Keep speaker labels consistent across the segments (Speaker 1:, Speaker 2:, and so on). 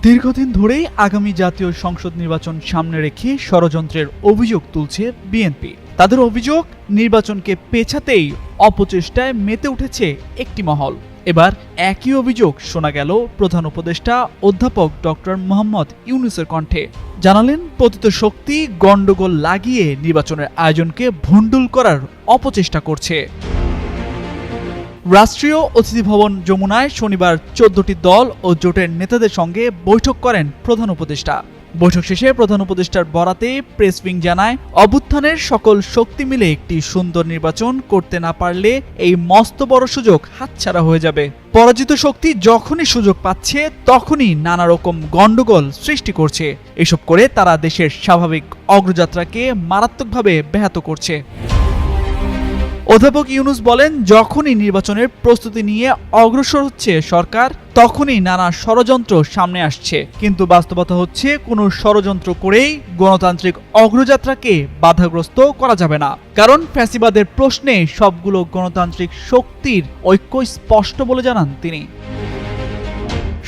Speaker 1: দীর্ঘদিন ধরেই আগামী জাতীয় সংসদ নির্বাচন সামনে রেখে ষড়যন্ত্রের অভিযোগ তুলছে বিএনপি। তাদের অভিযোগ, নির্বাচনকে পেছাতেই অপচেষ্টায় মেতে উঠেছে একটি মহল। এবার একই অভিযোগ শোনা গেল প্রধান উপদেষ্টা অধ্যাপক ডক্টর মোহাম্মদ ইউনূসের কণ্ঠে। জানালেন, পতিত শক্তি গন্ডগোল লাগিয়ে নির্বাচনের আয়োজনকে ভণ্ডুল করার অপচেষ্টা করছে। রাষ্ট্রীয় অতিথি ভবন যমুনায় শনিবার 14টি দল ও জোটের নেতাদের সঙ্গে বৈঠক করেন প্রধান উপদেষ্টা। বৈঠক শেষে প্রধান উপদেষ্টার বরাতে প্রেস উইং জানায়, অভ্যুত্থানের সকল শক্তি মিলে একটি সুন্দর নির্বাচন করতে না পারলে এই মস্ত বড় সুযোগ হাতছাড়া হয়ে যাবে। পরাজিত শক্তি যখনই সুযোগ পাচ্ছে তখনই নানা রকম গন্ডগোল সৃষ্টি করছে। এসব করে তারা দেশের স্বাভাবিক অগ্রযাত্রাকে মারাত্মকভাবে ব্যাহত করছে। অধ্যাপক ইউনূস বলেন, যখনই নির্বাচনের প্রস্তুতি নিয়ে অগ্রসর হচ্ছে সরকার, তখনই নানা ষড়যন্ত্র সামনে আসছে। কিন্তু বাস্তবতা হচ্ছে, কোনো ষড়যন্ত্র করেই গণতান্ত্রিক অগ্রযাত্রাকে বাধাগ্রস্ত করা যাবে না। কারণ ফ্যাসিবাদের প্রশ্নে সবগুলো গণতান্ত্রিক শক্তির ঐক্য স্পষ্ট বলে জানান তিনি।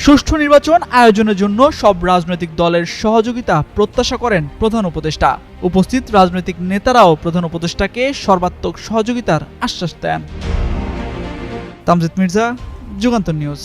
Speaker 1: সুষ্ঠু নির্বাচন আয়োজনের জন্য সব রাজনৈতিক দলের সহযোগিতা প্রত্যাশা করেন প্রধান উপদেষ্টা। উপস্থিত রাজনৈতিক নেতারাও প্রধান উপদেষ্টাকে সর্বাত্মক সহযোগিতার আশ্বাস দেন। তামজিদ মির্জা, যুগান্তর নিউজ।